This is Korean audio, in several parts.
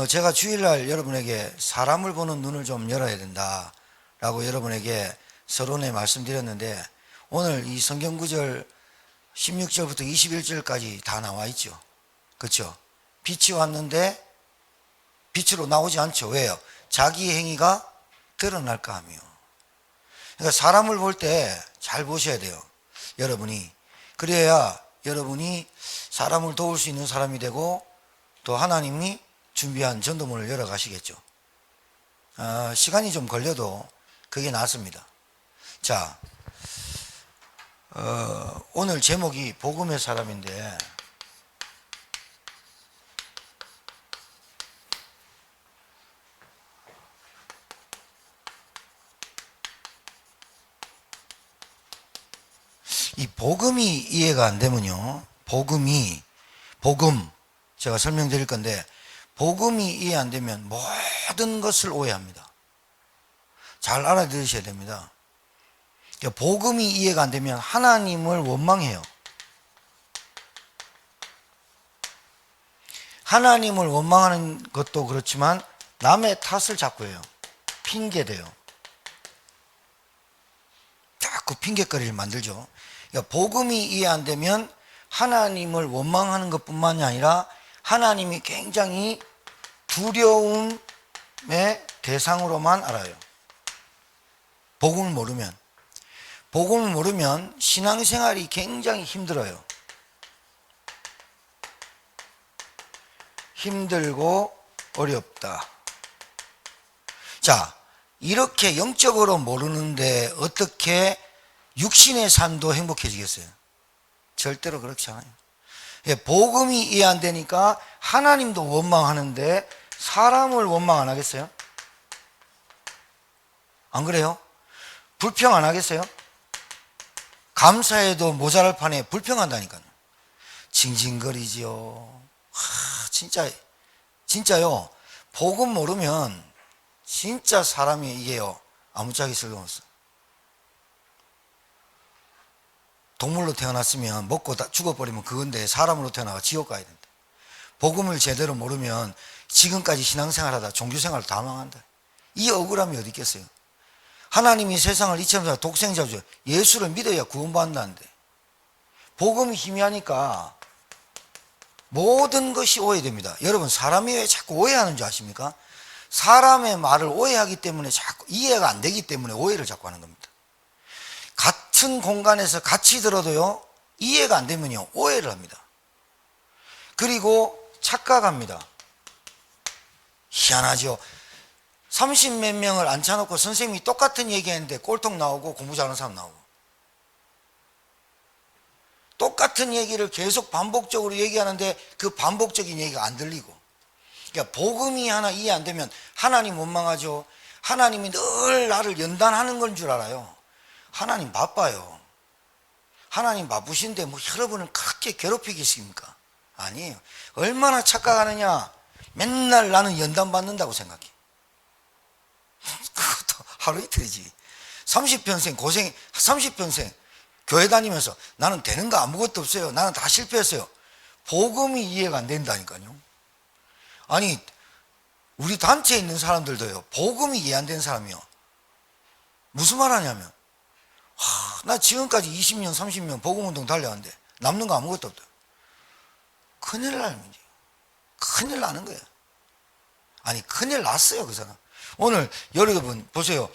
제가 주일날 여러분에게 사람을 보는 눈을 좀 열어야 된다 라고 여러분에게 서론에 말씀드렸는데, 오늘 이 성경 구절 16절부터 21절까지 다 나와 있죠. 그렇죠? 빛이 왔는데 빛으로 나오지 않죠. 왜요? 자기 행위가 드러날까 하며. 그러니까 사람을 볼 때 잘 보셔야 돼요, 여러분이. 그래야 여러분이 사람을 도울 수 있는 사람이 되고, 또 하나님이 준비한 전도문을 열어가시겠죠. 시간이 좀 걸려도 그게 낫습니다. 자, 오늘 제목이 복음의 사람인데, 이 복음이 이해가 안 되면요, 복음 제가 설명드릴 건데, 복음이 이해 안 되면 모든 것을 오해합니다. 잘 알아들으셔야 됩니다. 복음이 이해가 안 되면 하나님을 원망해요. 하나님을 원망하는 것도 그렇지만 남의 탓을 자꾸 해요. 핑계대요. 자꾸 핑계거리를 만들죠. 그러니까 복음이 이해 안 되면 하나님을 원망하는 것뿐만이 아니라 하나님이 굉장히 두려움의 대상으로만 알아요. 복음을 모르면 신앙생활이 굉장히 힘들어요. 힘들고 어렵다. 자, 이렇게 영적으로 모르는데 어떻게 육신의 삶도 행복해지겠어요? 절대로 그렇지 않아요. 복음이 이해 안 되니까 하나님도 원망하는데 사람을 원망 안 하겠어요? 안 그래요? 불평 안 하겠어요? 감사해도 모자랄 판에 불평한다니까요. 징징거리지요. 진짜요. 복음 모르면 진짜 사람이 이게요, 아무짝에 쓸모없어. 동물로 태어났으면 먹고 다 죽어버리면 그건데, 사람으로 태어나가 지옥 가야 된다. 복음을 제대로 모르면 지금까지 신앙생활하다 종교생활 다 망한다. 이 억울함이 어디 있겠어요? 하나님이 세상을 이처럼 독생자 줘, 예수를 믿어야 구원받는다는데, 복음이 희미하니까 모든 것이 오해됩니다. 여러분, 사람이 왜 자꾸 오해하는 줄 아십니까? 사람의 말을 오해하기 때문에, 자꾸 이해가 안 되기 때문에 오해를 자꾸 하는 겁니다. 같은 공간에서 같이 들어도요, 이해가 안 되면요, 오해를 합니다. 그리고 착각합니다. 희한하죠. 30몇 명을 앉혀놓고 선생님이 똑같은 얘기했는데 꼴통 나오고 공부 잘하는 사람 나오고, 똑같은 얘기를 계속 반복적으로 얘기하는데 그 반복적인 얘기가 안 들리고. 그러니까 복음이 하나 이해 안 되면 하나님 원망하죠. 하나님이 늘 나를 연단하는 건 줄 알아요. 하나님 바빠요. 하나님 바쁘신데 뭐 여러분을 그렇게 괴롭히겠습니까? 아니에요. 얼마나 착각하느냐. 맨날 나는 연단 받는다고 생각해. 그것도 하루 이틀이지. 30평생 교회 다니면서 나는 되는 거 아무것도 없어요, 나는 다 실패했어요. 복음이 이해가 안 된다니까요. 아니, 우리 단체에 있는 사람들도요, 복음이 이해 안 되는 사람이요, 무슨 말 하냐면, 나 지금까지 20년 30년 복음운동 달려왔는데 남는 거 아무것도 없다. 큰일 날 문제. 큰일 나는 거예요. 아니, 큰일 났어요, 그 사람. 오늘 여러분 보세요.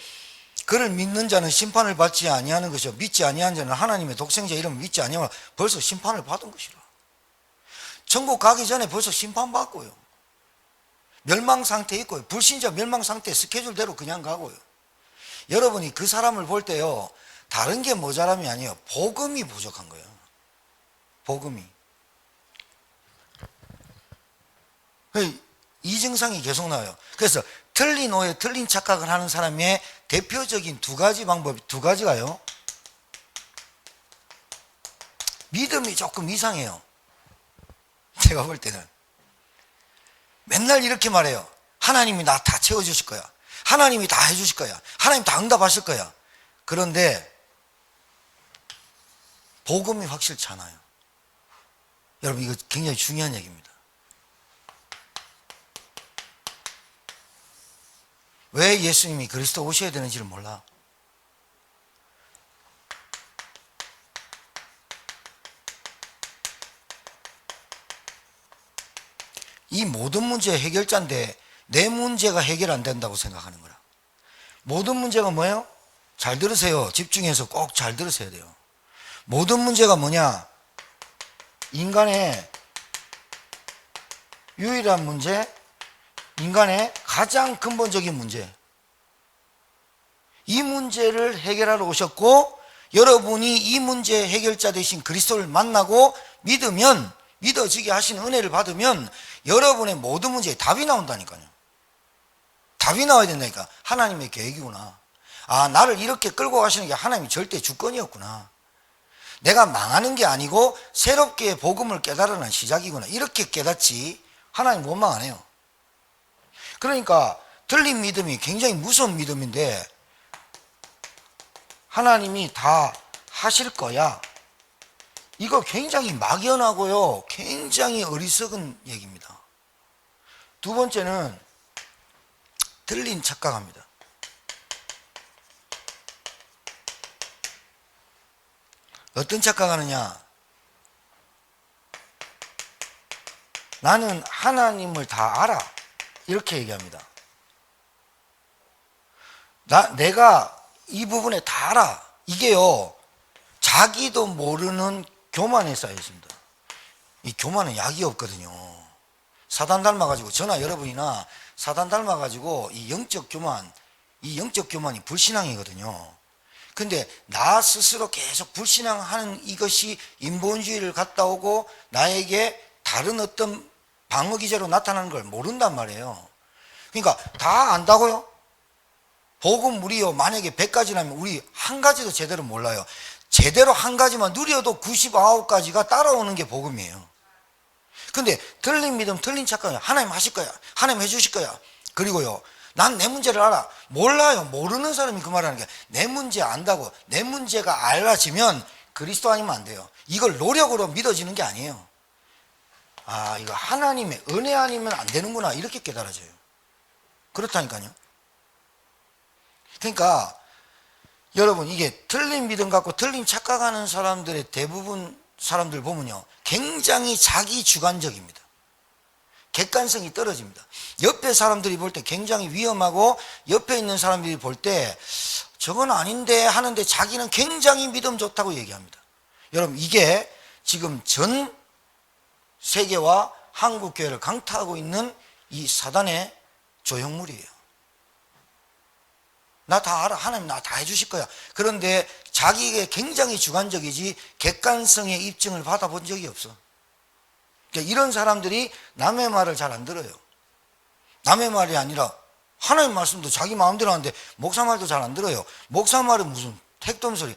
그를 믿는 자는 심판을 받지 아니하는 것이요, 믿지 아니하는 자는 하나님의 독생자 이름을 믿지 아니하면 벌써 심판을 받은 것이라. 천국 가기 전에 벌써 심판받고요, 멸망 상태에 있고요, 불신자 멸망 상태 스케줄대로 그냥 가고요. 여러분이 그 사람을 볼 때요, 다른 게 모자람이 아니에요, 복음이 부족한 거예요. 복음이. 이 증상이 계속 나와요. 그래서 틀린 오해, 틀린 착각을 하는 사람의 대표적인 두 가지 방법이, 두 가지가요, 믿음이 조금 이상해요. 제가 볼 때는 맨날 이렇게 말해요. 하나님이 나 다 채워주실 거야, 하나님이 다 해주실 거야, 하나님 다 응답하실 거야. 그런데 복음이 확실치 않아요. 여러분, 이거 굉장히 중요한 얘기입니다. 왜 예수님이 그리스도 오셔야 되는지를 몰라. 이 모든 문제의 해결자인데 내 문제가 해결 안 된다고 생각하는 거라. 모든 문제가 뭐예요? 잘 들으세요. 집중해서 꼭 잘 들으셔야 돼요. 모든 문제가 뭐냐? 인간의 유일한 문제, 인간의 가장 근본적인 문제. 이 문제를 해결하러 오셨고, 여러분이 이 문제의 해결자 되신 그리스도를 만나고 믿으면, 믿어지게 하시는 은혜를 받으면 여러분의 모든 문제에 답이 나온다니까요. 답이 나와야 된다니까. 하나님의 계획이구나. 아, 나를 이렇게 끌고 가시는 게 하나님의 절대 주권이었구나. 내가 망하는 게 아니고 새롭게 복음을 깨달으는 시작이구나. 이렇게 깨닫지 하나님 못 망하네요. 그러니까 틀린 믿음이 굉장히 무서운 믿음인데, 하나님이 다 하실 거야. 이거 굉장히 막연하고요, 굉장히 어리석은 얘기입니다. 두 번째는 틀린 착각합니다. 어떤 착각하느냐? 나는 하나님을 다 알아, 이렇게 얘기합니다. 내가 이 부분에 다 알아. 이게요, 자기도 모르는 교만에 쌓여 있습니다. 이 교만은 약이 없거든요. 사단 닮아가지고, 저나 여러분이나 사단 닮아가지고 이 영적 교만이 불신앙이거든요. 근데 나 스스로 계속 불신앙하는 이것이 인본주의를 갖다 오고 나에게 다른 어떤 방어 기제로 나타나는 걸 모른단 말이에요. 그러니까 다 안다고요? 복음 우리요, 만약에 100가지라면 우리 한 가지도 제대로 몰라요. 제대로 한 가지만 누려도 99가지가 따라오는 게 복음이에요. 근데 틀린 믿음, 틀린 착각이야. 하나님 하실 거야. 하나님 해주실 거야. 그리고요, 난 내 문제를 알아. 몰라요. 모르는 사람이 그 말하는 게, 내 문제 안다고 내 문제가 알아지면 그리스도 아니면 안 돼요. 이걸 노력으로 믿어지는 게 아니에요. 아, 이거 하나님의 은혜 아니면 안 되는구나, 이렇게 깨달아져요. 그렇다니까요. 그러니까 여러분, 이게 틀린 믿음 갖고 틀린 착각하는 사람들의 대부분 사람들 보면요, 굉장히 자기 주관적입니다. 객관성이 떨어집니다. 옆에 사람들이 볼 때 굉장히 위험하고, 옆에 있는 사람들이 볼 때 저건 아닌데 하는데 자기는 굉장히 믿음 좋다고 얘기합니다. 여러분, 이게 지금 전 세계와 한국 교회를 강타하고 있는 이 사단의 조형물이에요. 나 다 알아. 하나님 나 다 해주실 거야. 그런데 자기에게 굉장히 주관적이지 객관성의 입증을 받아본 적이 없어. 그러니까 이런 사람들이 남의 말을 잘 안 들어요. 남의 말이 아니라 하나님 말씀도 자기 마음대로 하는데 목사 말도 잘 안 들어요. 목사 말은 무슨 택도 소리.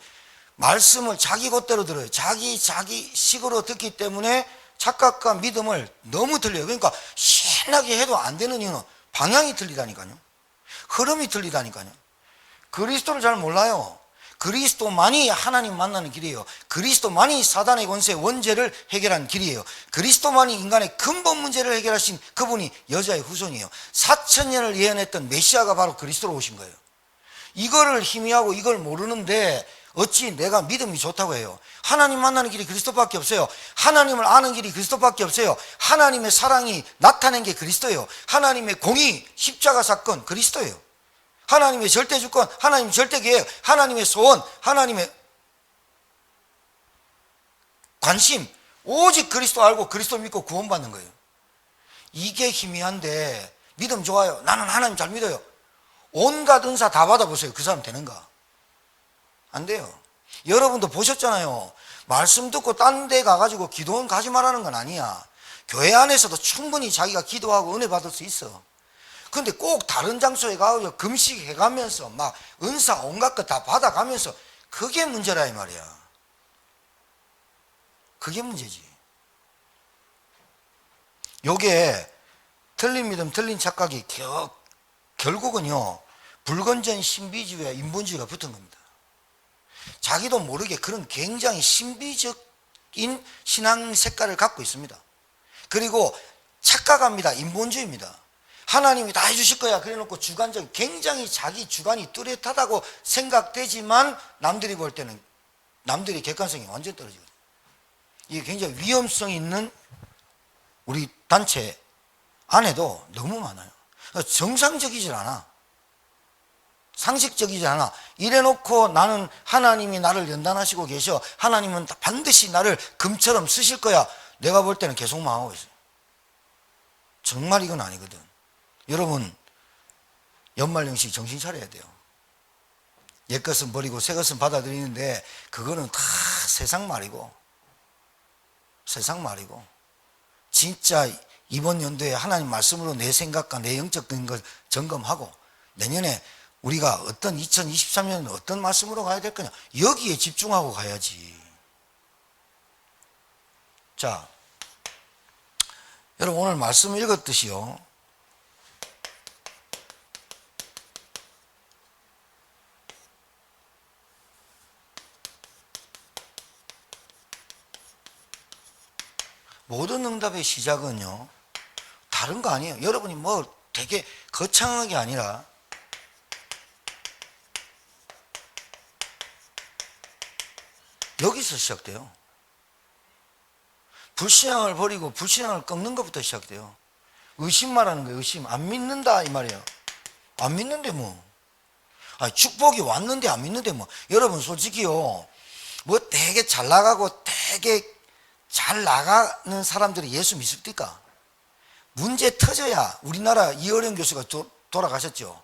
말씀을 자기 것대로 들어요. 자기 식으로 듣기 때문에 착각과 믿음을 너무 틀려요. 그러니까 신나게 해도 안 되는 이유는 방향이 틀리다니까요. 흐름이 틀리다니까요. 그리스도를 잘 몰라요. 그리스도만이 하나님 만나는 길이에요. 그리스도만이 사단의 권세, 원죄를 해결한 길이에요. 그리스도만이 인간의 근본 문제를 해결하신 그분이 여자의 후손이에요. 4000년을 예언했던 메시아가 바로 그리스도로 오신 거예요. 이거를 희미하고 이걸 모르는데 어찌 내가 믿음이 좋다고 해요. 하나님 만나는 길이 그리스도밖에 없어요. 하나님을 아는 길이 그리스도밖에 없어요. 하나님의 사랑이 나타낸 게 그리스도예요. 하나님의 공의, 십자가 사건, 그리스도예요. 하나님의 절대 주권, 하나님의 절대 계획, 하나님의 소원, 하나님의 관심, 오직 그리스도 알고 그리스도 믿고 구원받는 거예요. 이게 희미한데 믿음 좋아요. 나는 하나님 잘 믿어요. 온갖 은사 다 받아보세요. 그 사람 되는가? 안 돼요. 여러분도 보셨잖아요. 말씀 듣고 딴 데 가가지고 기도원 가지 말라는 건 아니야. 교회 안에서도 충분히 자기가 기도하고 은혜 받을 수 있어. 근데 꼭 다른 장소에 가서 금식해가면서 막 은사 온갖 것 다 받아가면서, 그게 문제라 이 말이야. 그게 문제지. 요게 틀린 믿음, 틀린 착각이 결국은요, 불건전 신비주의와 인본주의가 붙은 겁니다. 자기도 모르게 그런 굉장히 신비적인 신앙 색깔을 갖고 있습니다. 그리고 착각합니다. 인본주의입니다. 하나님이 다 해주실 거야 그래놓고 주관적, 굉장히 자기 주관이 뚜렷하다고 생각되지만 남들이 볼 때는, 남들이 객관성이 완전 떨어지거든요. 이게 굉장히 위험성 있는 우리 단체 안에도 너무 많아요. 정상적이질 않아. 상식적이지 않아. 이래놓고 나는 하나님이 나를 연단하시고 계셔. 하나님은 반드시 나를 금처럼 쓰실 거야. 내가 볼 때는 계속 망하고 있어요. 정말 이건 아니거든. 여러분, 연말연시 정신 차려야 돼요. 옛것은 버리고 새것은 받아들이는데 그거는 다 세상 말이고, 진짜 이번 연도에 하나님 말씀으로 내 생각과 내 영적 걸 점검하고 내년에 우리가 어떤 2023년은 어떤 말씀으로 가야 될 거냐, 여기에 집중하고 가야지. 자, 여러분 오늘 말씀 읽었듯이요, 모든 응답의 시작은요 다른 거 아니에요. 여러분이 뭐 되게 거창한 게 아니라 여기서 시작돼요. 불신앙을 버리고 불신앙을 꺾는 것부터 시작돼요. 의심 말하는 거예요. 의심. 안 믿는다 이 말이에요. 안 믿는데 뭐. 아니, 축복이 왔는데 안 믿는데 뭐. 여러분 솔직히요, 뭐 되게 잘 나가고 되게 잘 나가는 사람들이 예수 믿습니까? 문제 터져야. 우리나라 이어령 교수가 돌아가셨죠.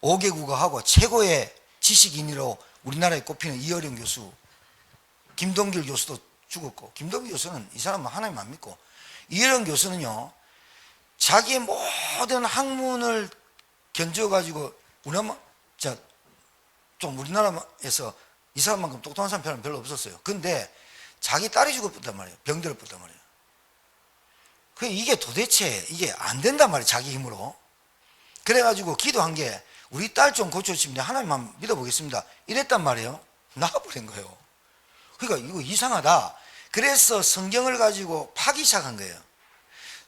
5개 국어하고 최고의 지식인으로 우리나라에 꼽히는 이어령 교수. 김동길 교수도 죽었고, 김동길 교수는 이 사람은 하나님 안 믿고, 이어령 교수는요 자기의 모든 학문을 견져가지고 우리나라에서 이 사람만큼 똑똑한 사람 별로 없었어요. 근데 자기 딸이 죽었단 말이에요. 병들었단 말이에요. 이게 도대체 이게 안 된단 말이에요. 자기 힘으로. 그래가지고 기도한 게, 우리 딸 좀 고쳐주시면 하나님만 믿어보겠습니다 이랬단 말이에요. 나가버린 거예요. 그러니까 이거 이상하다. 그래서 성경을 가지고 파기 시작한 거예요.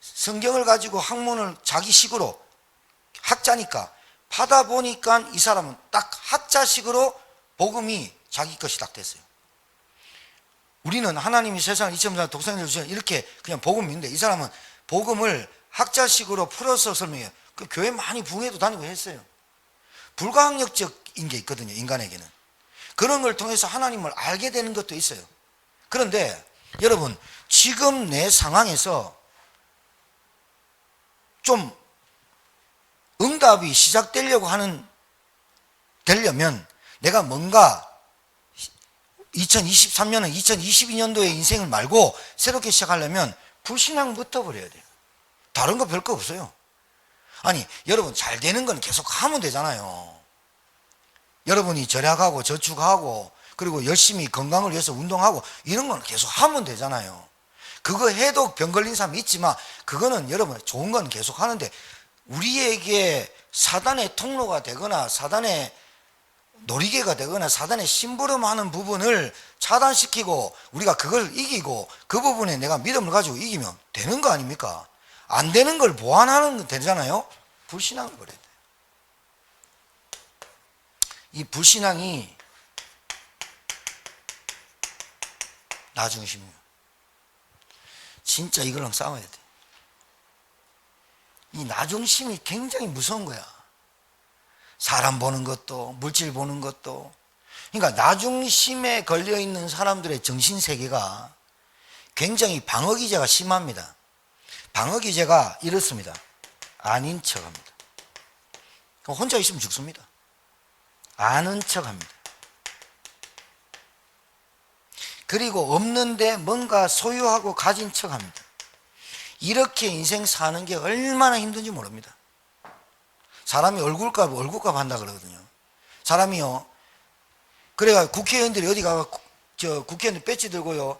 성경을 가지고 학문을 자기 식으로, 학자니까 파다 보니까 이 사람은 딱 학자식으로 복음이 자기 것이 딱 됐어요. 우리는 하나님이 세상을 이처럼 독생자를 주셔서 이렇게 그냥 복음 믿는데, 이 사람은 복음을 학자식으로 풀어서 설명해요. 그 교회 많이 부흥회도 다니고 했어요. 불가항력적인 게 있거든요, 인간에게는. 그런 걸 통해서 하나님을 알게 되는 것도 있어요. 그런데 여러분, 지금 내 상황에서 좀 응답이 되려면 내가 뭔가 2023년은 2022년도의 인생을 말고 새롭게 시작하려면 불신앙부터 버려야 돼요. 다른 거 별거 없어요. 아니, 여러분 잘 되는 건 계속 하면 되잖아요. 여러분이 절약하고 저축하고 그리고 열심히 건강을 위해서 운동하고 이런 건 계속 하면 되잖아요. 그거 해도 병 걸린 사람이 있지만 그거는 여러분 좋은 건 계속 하는데, 우리에게 사단의 통로가 되거나 사단의 놀이개가 되거나 사단의 심부름하는 부분을 차단시키고 우리가 그걸 이기고 그 부분에 내가 믿음을 가지고 이기면 되는 거 아닙니까? 안 되는 걸 보완하는 건 되잖아요. 불신앙을 버려야 돼요. 이 불신앙이 나 중심이에요. 진짜 이거랑 싸워야 돼. 이 나 중심이 굉장히 무서운 거야. 사람 보는 것도, 물질 보는 것도. 그러니까 나 중심에 걸려 있는 사람들의 정신 세계가 굉장히 방어기제가 심합니다. 방어기제가 이렇습니다. 아닌 척합니다. 혼자 있으면 죽습니다. 아는 척합니다. 그리고 없는데 뭔가 소유하고 가진 척합니다. 이렇게 인생 사는 게 얼마나 힘든지 모릅니다. 사람이 얼굴값 한다 그러거든요. 사람이요, 그래가 국회의원들이 어디 가서 국회의원들 배지 들고요,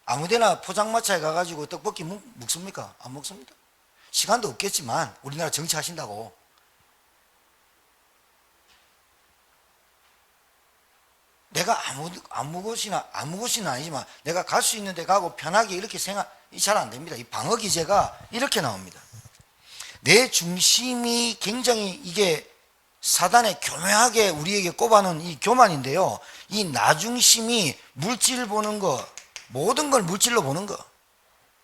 아무데나 포장마차에 가가지고 떡볶이 먹습니까? 안 먹습니다. 시간도 없겠지만 우리나라 정치하신다고. 내가 아무 곳이나 아니지만 내가 갈 수 있는 데 가고 편하게 이렇게 잘 안 됩니다. 이 방어 기제가 이렇게 나옵니다. 내 중심이 굉장히 이게 사단에 교묘하게 우리에게 꼽아놓은 이 교만인데요. 이 나 중심이 물질 보는 거, 모든 걸 물질로 보는 거,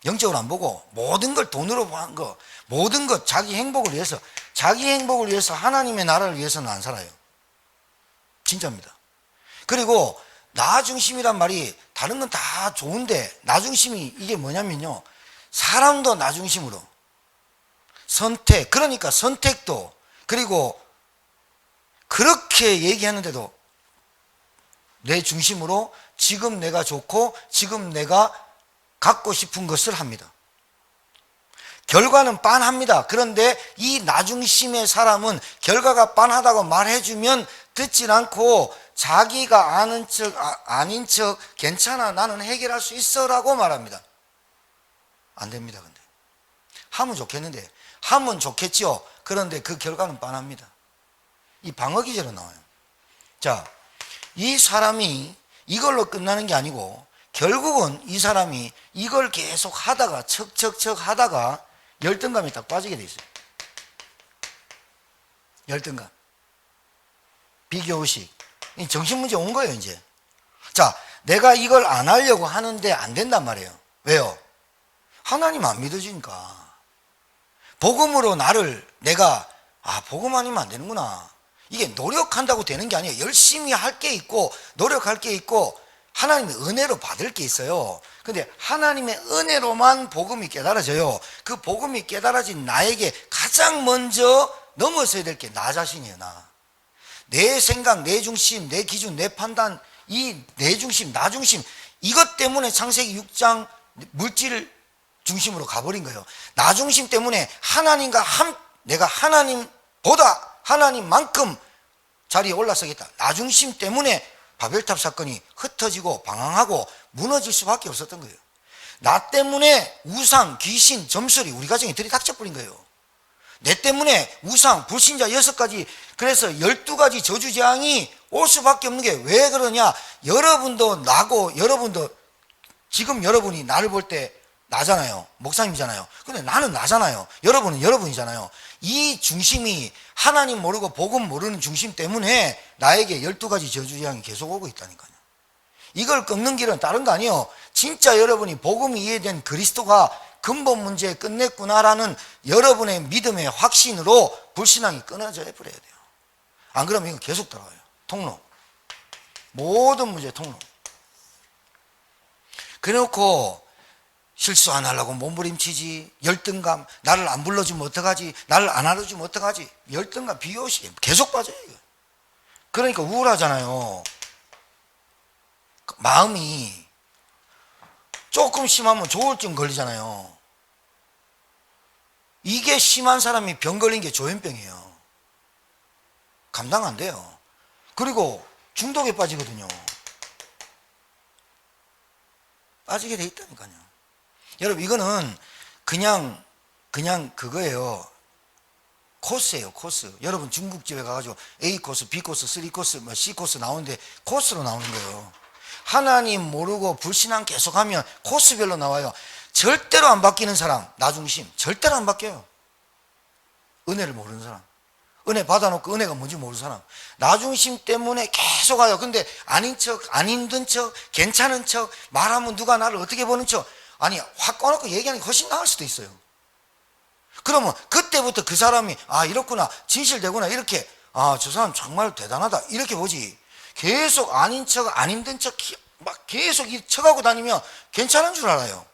영적으로 안 보고 모든 걸 돈으로 보는 거, 모든 것 자기 행복을 위해서 하나님의 나라를 위해서는 안 살아요. 진짜입니다. 그리고 나 중심이란 말이 다른 건 다 좋은데 나 중심이 이게 뭐냐면요. 사람도 나 중심으로 그러니까 선택도 그리고 그렇게 얘기하는데도 내 중심으로 지금 내가 좋고 지금 내가 갖고 싶은 것을 합니다. 결과는 빤합니다. 그런데 이 나 중심의 사람은 결과가 빤하다고 말해주면 듣질 않고 자기가 아는 척 아닌 척 괜찮아 나는 해결할 수 있어 라고 말합니다. 안 됩니다. 근데 하면 좋겠는데 하면 좋겠지요. 그런데 그 결과는 빤합니다. 이 방어 기제로 나와요. 자, 이 사람이 이걸로 끝나는 게 아니고 결국은 이 사람이 이걸 계속 하다가 척척척 하다가 열등감이 딱 빠지게 돼 있어요. 열등감, 비교의식, 정신문제 온 거예요 이제. 자, 내가 이걸 안 하려고 하는데 안 된단 말이에요. 왜요? 하나님 안 믿어주니까. 복음으로 내가 복음 아니면 안 되는구나. 이게 노력한다고 되는 게 아니에요. 열심히 할 게 있고 노력할 게 있고 하나님의 은혜로 받을 게 있어요. 근데 하나님의 은혜로만 복음이 깨달아져요. 그 복음이 깨달아진 나에게 가장 먼저 넘어서야 될 게 나 자신이에요. 내 생각, 내 중심, 내 기준, 내 판단, 이 내 중심, 나 중심, 이것 때문에 창세기 6장 물질 중심으로 가버린 거예요. 나 중심 때문에 내가 하나님만큼 자리에 올라서겠다. 나 중심 때문에 바벨탑 사건이 흩어지고 방황하고 무너질 수밖에 없었던 거예요. 나 때문에 우상, 귀신, 점술이 우리 가정에 들이닥쳐버린 거예요. 내 때문에 우상, 불신자 6가지, 그래서 12가지 저주재앙이 올 수밖에 없는 게 왜 그러냐? 여러분도 지금 여러분이 나를 볼 때 나잖아요. 목사님이잖아요. 근데 나는 나잖아요. 여러분은 여러분이잖아요. 이 중심이 하나님 모르고 복음 모르는 중심 때문에 나에게 12가지 저주재앙이 계속 오고 있다니까요. 이걸 꺾는 길은 다른 거 아니에요. 진짜 여러분이 복음이 이해된 그리스도가 근본 문제에 끝냈구나라는 여러분의 믿음의 확신으로 불신앙이 끊어져 버려야 돼요. 안 그러면 이거 계속 돌아와요. 통로. 모든 문제의 통로. 그래놓고 실수 안 하려고 몸부림치지, 열등감, 나를 안 불러주면 어떡하지, 나를 안 알아주면 어떡하지, 열등감, 비교식 계속 빠져요. 그러니까 우울하잖아요. 마음이 조금 심하면 조울증 걸리잖아요. 이게 심한 사람이 병 걸린 게 조현병이에요. 감당 안 돼요. 그리고 중독에 빠지거든요. 빠지게 돼 있다니까요. 여러분, 이거는 그냥 그거예요. 코스예요, 코스. 여러분 중국집에 가가지고 A 코스, B 코스, 3 코스, C 코스 나오는데 코스로 나오는 거예요. 하나님 모르고 불신앙 계속하면 코스별로 나와요. 절대로 안 바뀌는 사람, 나 중심, 절대로 안 바뀌어요. 은혜를 모르는 사람, 은혜 받아놓고 은혜가 뭔지 모르는 사람, 나 중심 때문에 계속 와요. 근데 아닌 척, 안 힘든 척, 괜찮은 척, 말하면 누가 나를 어떻게 보는 척, 아니 확 꺼놓고 얘기하는 게 훨씬 나을 수도 있어요. 그러면 그때부터 그 사람이 이렇구나, 진실되구나, 이렇게 저 사람 정말 대단하다 이렇게 보지. 계속 아닌 척, 안 힘든 척 막 계속 이 척하고 다니면 괜찮은 줄 알아요.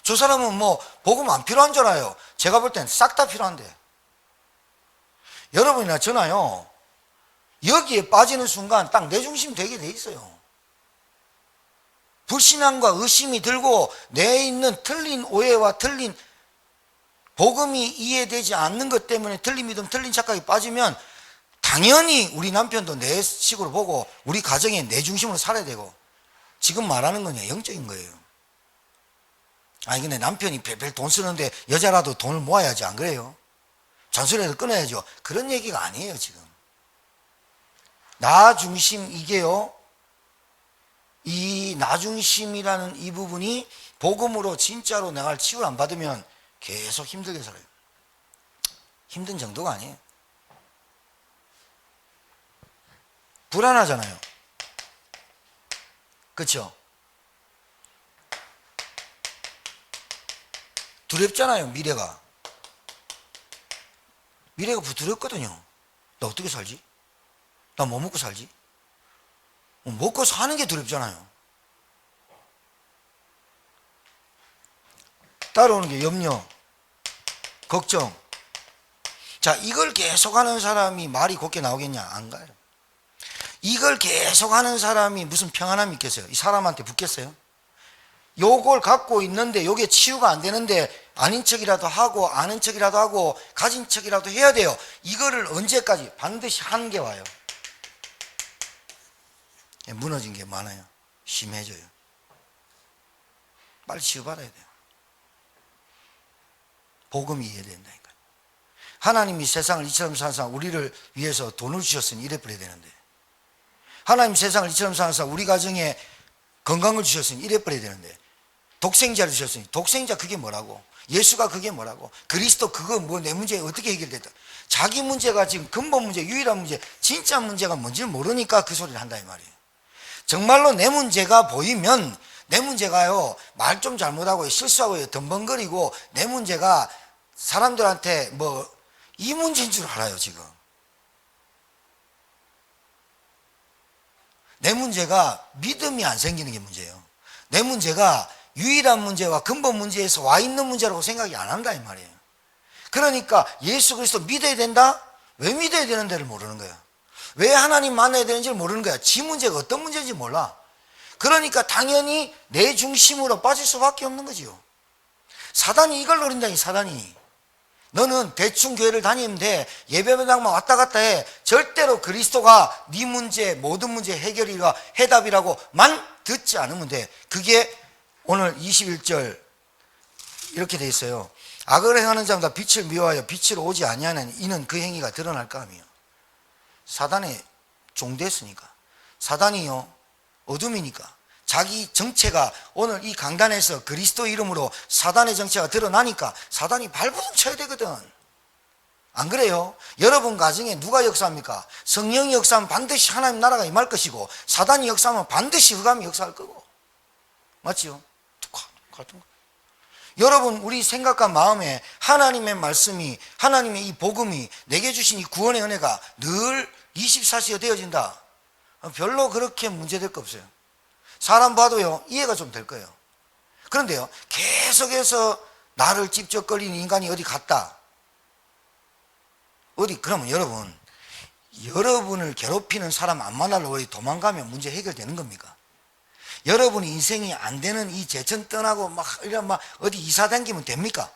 저 사람은 뭐 복음 안 필요한 줄 알아요. 제가 볼 땐 싹 다 필요한데. 여러분이나 저나요, 여기에 빠지는 순간 딱 내 중심 되게 돼 있어요. 불신앙과 의심이 들고 내 있는 틀린 오해와 틀린 복음이 이해되지 않는 것 때문에 틀린 믿음, 틀린 착각이 빠지면 당연히 우리 남편도 내 식으로 보고 우리 가정에 내 중심으로 살아야 되고. 지금 말하는 건 영적인 거예요. 근데 남편이 별 돈 쓰는데 여자라도 돈을 모아야지, 안 그래요? 잔소리라도 끊어야죠. 그런 얘기가 아니에요. 지금 나 중심, 이게요 이 나중심이라는 이 부분이 복음으로 진짜로 내가 치유를 안 받으면 계속 힘들게 살아요. 힘든 정도가 아니에요. 불안하잖아요. 그렇죠? 두렵잖아요. 미래가 두렵거든요. 나 어떻게 살지? 나 뭐 먹고 살지? 먹고 사는 게 두렵잖아요. 따라오는 게 염려, 걱정. 자, 이걸 계속하는 사람이 말이 곱게 나오겠냐? 안 가요. 이걸 계속하는 사람이 무슨 평안함이 있겠어요? 이 사람한테 붙겠어요? 요걸 갖고 있는데 요게 치유가 안 되는데 아닌 척이라도 하고 아는 척이라도 하고 가진 척이라도 해야 돼요. 이거를 언제까지? 반드시 한계 와요. 무너진 게 많아요. 심해져요. 빨리 치유받아야 돼요. 복음이 이해야 된다니까요. 하나님이 세상을 이처럼 사사 우리를 위해서 돈을 주셨으니 이래 버려야 되는데, 하나님 세상을 이처럼 사사 우리 가정에 건강을 주셨으니 이래 버려야 되는데, 독생자를 주셨으니 독생자 그게 뭐라고? 예수가 그게 뭐라고? 그리스도 그거 뭐 내 문제 어떻게 해결됐다? 자기 문제가 지금 근본 문제, 유일한 문제, 진짜 문제가 뭔지를 모르니까 그 소리를 한다 이 말이에요. 정말로 내 문제가 보이면, 내 문제가요 말 좀 잘못하고 실수하고 덤벙거리고 내 문제가 사람들한테 뭐 이 문제인 줄 알아요. 지금 내 문제가 믿음이 안 생기는 게 문제예요. 내 문제가 유일한 문제와 근본 문제에서 와 있는 문제라고 생각이 안 한다 이 말이에요. 그러니까 예수 그리스도 믿어야 된다? 왜 믿어야 되는 데를 모르는 거야. 왜 하나님 만나야 되는지를 모르는 거야. 지 문제가 어떤 문제인지 몰라. 그러니까 당연히 내 중심으로 빠질 수밖에 없는 거지요. 사단이 이걸 노린다니. 사단이 너는 대충 교회를 다니면 돼, 예배당만 왔다 갔다 해, 절대로 그리스도가 네 문제 모든 문제 해결이가 해답이라고만 듣지 않으면 돼. 그게 오늘 21절 이렇게 돼 있어요. 악을 행하는 자마다 빛을 미워하여 빛으로 오지 아니하는 이는 그 행위가 드러날까 하며. 사단의 종됐으니까, 사단이요 어둠이니까 자기 정체가 오늘 이 강단에서 그리스도 이름으로 사단의 정체가 드러나니까 사단이 발부둥 쳐야 되거든. 안 그래요? 여러분 가정에 누가 역사합니까? 성령이 역사하면 반드시 하나님 나라가 임할 것이고, 사단이 역사하면 반드시 흑암이 역사할 거고. 맞지요? 같은 거. 여러분 우리 생각과 마음에 하나님의 말씀이, 하나님의 이 복음이, 내게 주신 이 구원의 은혜가 늘 24시가 되어진다, 별로 그렇게 문제될 거 없어요. 사람 봐도요 이해가 좀 될 거예요. 그런데요 계속해서 나를 찝쩍거리는 인간이 어디 갔다, 어디, 그러면 여러분을 괴롭히는 사람 안 만나려고 어디 도망가면 문제 해결되는 겁니까? 여러분이 인생이 안 되는 이 제천 떠나고 막 어디 이사 다니면 됩니까?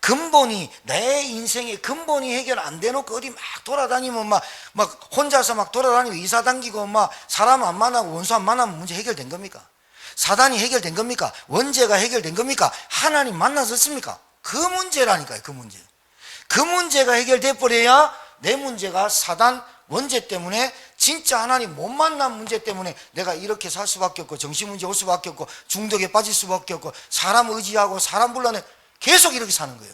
근본이, 내 인생의 근본이 해결 안 돼놓고 어디 막 돌아다니면 막 혼자서 막 돌아다니고 이사 다니고 막 사람 안 만나고 원수 안 만나면 문제 해결된 겁니까? 사단이 해결된 겁니까? 원죄가 해결된 겁니까? 하나님 만나셨습니까? 그 문제라니까요. 그 문제. 그 문제가 해결돼 버려야 내 문제가 사단 원죄 때문에, 진짜 하나님 못 만난 문제 때문에 내가 이렇게 살 수밖에 없고, 정신문제 올 수밖에 없고, 중독에 빠질 수밖에 없고, 사람 의지하고 사람 불러내 계속 이렇게 사는 거예요.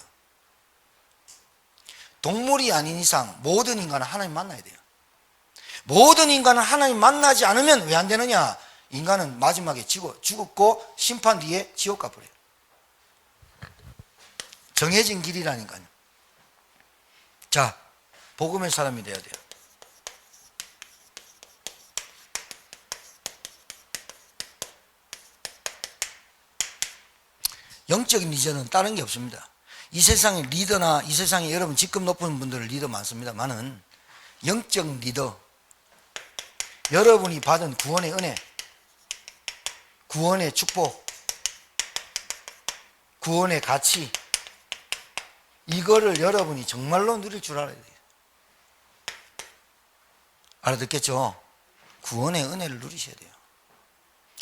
동물이 아닌 이상 모든 인간은 하나님 만나야 돼요. 모든 인간은 하나님 만나지 않으면 왜 안 되느냐? 인간은 마지막에 죽었고 심판 뒤에 지옥 가버려요. 정해진 길이라니까요. 자, 복음의 사람이 돼야 돼요. 영적인 리더는 다른 게 없습니다. 이 세상의 리더나 이 세상에 여러분 직급 높은 분들은 리더 많습니다만은, 영적 리더, 여러분이 받은 구원의 은혜, 구원의 축복, 구원의 가치, 이거를 여러분이 정말로 누릴 줄 알아야 돼요. 알아듣겠죠? 구원의 은혜를 누리셔야 돼요.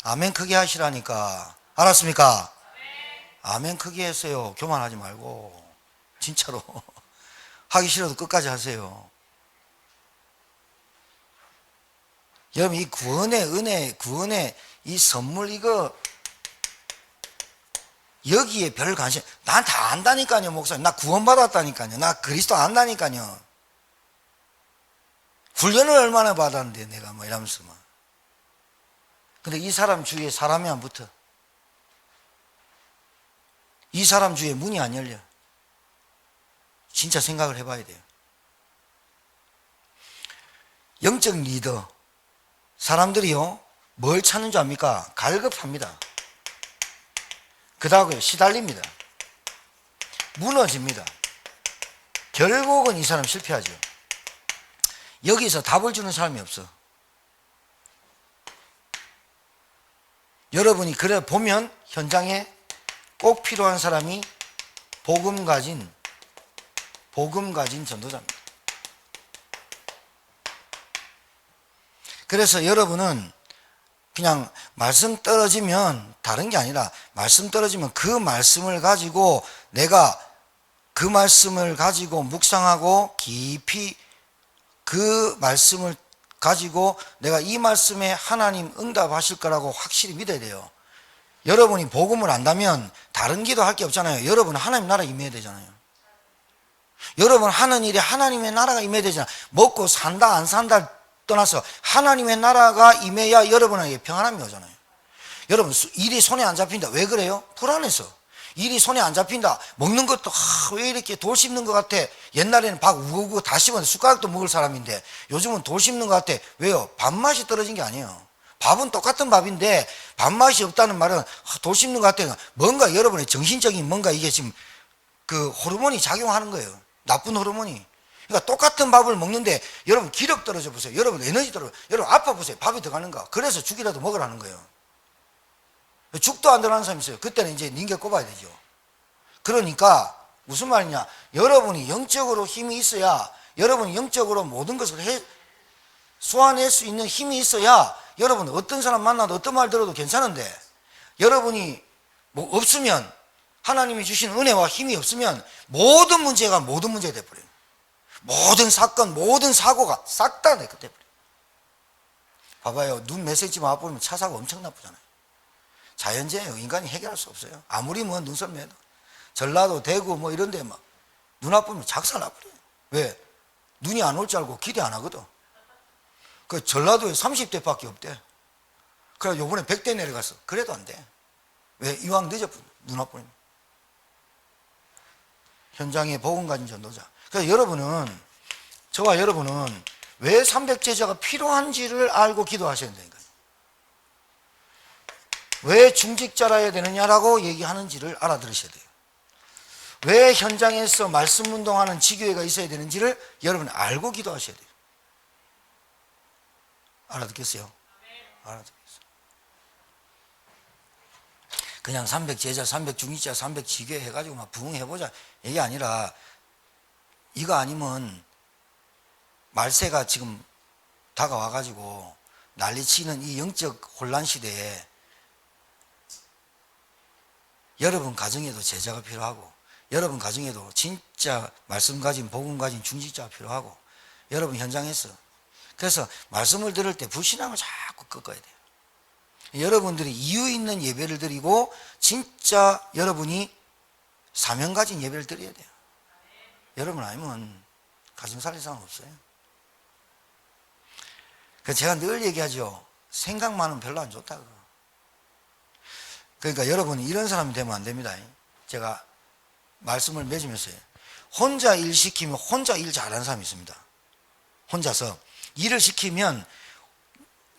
아멘 크게 하시라니까. 알았습니까? 아멘 크게 했어요. 교만하지 말고 진짜로 하기 싫어도 끝까지 하세요. 여러분, 이 구원의 은혜, 구원의 이 선물, 이거 여기에 별 관심, 난 다 안다니까요, 목사님. 나 구원받았다니까요. 나 그리스도 안다니까요. 훈련을 얼마나 받았는데 내가 뭐 이러면서 막. 근데 이 사람 주위에 사람이 안 붙어. 이 사람 주위에 문이 안 열려. 진짜 생각을 해봐야 돼요. 영적 리더, 사람들이요, 뭘 찾는 줄 압니까? 갈급합니다. 그 다음에 시달립니다. 무너집니다. 결국은 이 사람 실패하죠. 여기서 답을 주는 사람이 없어. 여러분이 그래 보면 현장에 꼭 필요한 사람이 복음 가진 전도자입니다. 그래서 여러분은 그냥 말씀 떨어지면, 다른 게 아니라 말씀 떨어지면 그 말씀을 가지고 내가 그 말씀을 가지고 묵상하고 깊이 그 말씀을 가지고 내가 이 말씀에 하나님 응답하실 거라고 확실히 믿어야 돼요. 여러분이 복음을 안다면 다른 기도 할 게 없잖아요. 여러분은 하나님 나라 임해야 되잖아요. 여러분 하는 일에 하나님의 나라가 임해야 되잖아요. 먹고 산다 안 산다 떠나서 하나님의 나라가 임해야 여러분에게 평안함이 오잖아요. 여러분, 일이 손에 안 잡힌다. 왜 그래요? 불안해서. 일이 손에 안 잡힌다. 먹는 것도 왜 이렇게 돌 씹는 것 같아. 옛날에는 밥 우거우거 다 씹었는데 숟가락도 먹을 사람인데 요즘은 돌 씹는 것 같아. 왜요? 밥맛이 떨어진 게 아니에요. 밥은 똑같은 밥인데 밥맛이 없다는 말은 돌 씹는 것 같아. 뭔가 여러분의 정신적인 뭔가 이게 지금 그 호르몬이 작용하는 거예요. 나쁜 호르몬이. 그러니까 똑같은 밥을 먹는데 여러분 기력 떨어져 보세요. 여러분 에너지 떨어져. 여러분 아파 보세요. 밥이 들어가는가. 그래서 죽이라도 먹으라는 거예요. 죽도 안 들어가는 사람이 있어요. 그때는 이제 닌게 꼽아야 되죠. 그러니까 무슨 말이냐. 여러분이 영적으로 힘이 있어야, 여러분이 영적으로 모든 것을 소화낼 수 있는 힘이 있어야 여러분 어떤 사람 만나도 어떤 말 들어도 괜찮은데, 여러분이 뭐 없으면, 하나님이 주신 은혜와 힘이 없으면 모든 문제가 돼버려요. 모든 사건, 모든 사고가 싹 다 돼버려요. 봐봐요. 눈 몇 cm만 와보면 차 사고 엄청 나쁘잖아요. 자연재해요. 인간이 해결할 수 없어요. 아무리 뭐 눈썹 매도. 전라도, 대구 뭐 이런 데 막 눈 아프면 작살 나버려요. 왜? 눈이 안 올 줄 알고 기대 안 하거든. 그 전라도에 30대밖에 없대. 그래 요번에 100대 내려갔어. 그래도 안 돼. 왜? 이왕 늦어버려. 눈 아프면. 현장에 복음 가진 전도자. 그래서 여러분은, 저와 여러분은 왜 300제자가 필요한지를 알고 기도하셔야 된다니까요. 왜 중직자라야 되느냐라고 얘기하는지를 알아들으셔야 돼요. 왜 현장에서 말씀 운동하는 지교회가 있어야 되는지를 여러분 알고 기도하셔야 돼요. 알아듣겠어요? 알아듣겠어요. 그냥 300제자, 300중직자, 300지교회 해가지고 막 부흥해보자 이게 아니라, 이거 아니면 말세가 지금 다가와가지고 난리치는 이 영적 혼란 시대에 여러분 가정에도 제자가 필요하고, 여러분 가정에도 진짜 말씀 가진 복음 가진 중직자가 필요하고, 여러분 현장에서, 그래서 말씀을 들을 때 불신앙을 자꾸 꺾어야 돼요. 여러분들이 이유 있는 예배를 드리고 진짜 여러분이 사명 가진 예배를 드려야 돼요. 여러분 아니면 가정 살릴 사람 없어요. 그래서 제가 늘 얘기하죠. 생각만은 별로 안 좋다고. 그러니까 여러분이 이런 사람이 되면 안 됩니다. 제가 말씀을 맺으면서 혼자 일 시키면 혼자 일 잘하는 사람이 있습니다. 혼자서 일을 시키면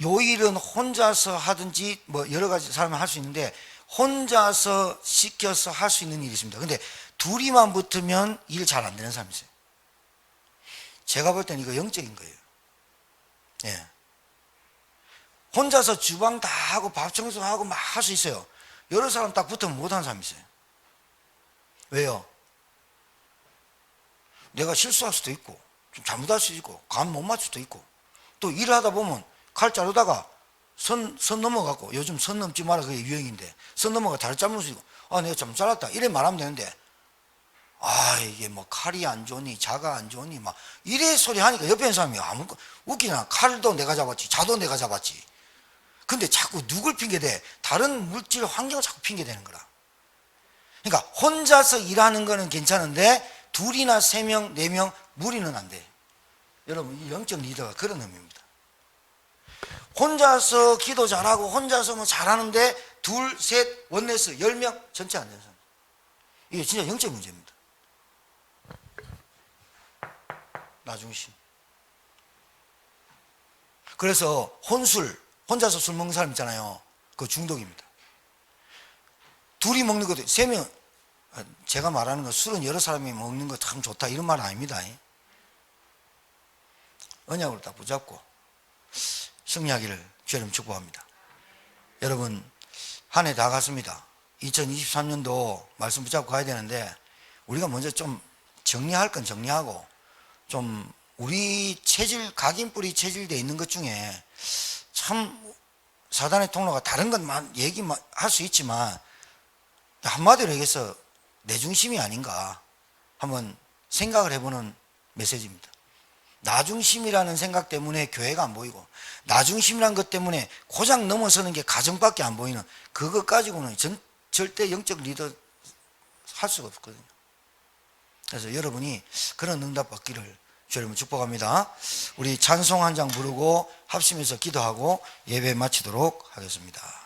요 일은 혼자서 하든지 뭐 여러 가지 사람이 할 수 있는데 혼자서 시켜서 할 수 있는 일이 있습니다. 근데 둘이만 붙으면 일 잘 안 되는 사람이 있어요. 제가 볼 때는 이거 영적인 거예요. 예. 혼자서 주방 다 하고 밥 청소하고 막 할 수 있어요. 여러 사람 딱 붙으면 못하는 사람이 있어요. 왜요? 내가 실수할 수도 있고 좀 잘못할 수도 있고 감 못 맞출 수도 있고, 또 일을 하다 보면 칼 자르다가 선 넘어가고, 요즘 선 넘지 마라 그게 유행인데 선 넘어가 다리 잘못 쓰고, 아 내가 좀 잘랐다 이래 말하면 되는데 아, 이게 뭐 칼이 안 좋니, 자가 안 좋니, 막 이래 소리 하니까 옆에 있는 사람이 웃기잖아. 칼도 내가 잡았지, 자도 내가 잡았지. 근데 자꾸 누굴 핑계대? 다른 물질 환경을 자꾸 핑계대는 거라. 그러니까 혼자서 일하는 거는 괜찮은데 둘이나 세 명, 네 명 무리는 안 돼. 여러분, 이 영적 리더가 그런 의미입니다. 혼자서 기도 잘하고 혼자서 뭐 잘하는데 둘, 셋, 원내스 10명 전체 안 되는 사람. 이게 진짜 영적 문제입니다. 나중심. 그래서 혼술, 혼자서 술 먹는 사람 있잖아요. 그거 중독입니다. 둘이 먹는 것도, 세 명, 제가 말하는 건 술은 여러 사람이 먹는 거 참 좋다 이런 말 아닙니다. 언약으로 딱 붙잡고 승리하기를 주님 축복합니다. 여러분, 한 해 다 갔습니다. 2023년도 말씀 붙잡고 가야 되는데 우리가 먼저 좀 정리할 건 정리하고 좀 우리 체질, 각인뿌리 체질되어 있는 것 중에 참 사단의 통로가 다른 건 얘기할 수 있지만 한마디로 얘기해서 내 중심이 아닌가 한번 생각을 해보는 메시지입니다. 나 중심이라는 생각 때문에 교회가 안 보이고 나 중심이라는 것 때문에 고작 넘어서는 게 가정밖에 안 보이는 그것 가지고는 절대 영적 리더 할 수가 없거든요. 그래서 여러분이 그런 응답 받기를 주님을 축복합니다. 우리 찬송 한 장 부르고 합심해서 기도하고 예배 마치도록 하겠습니다.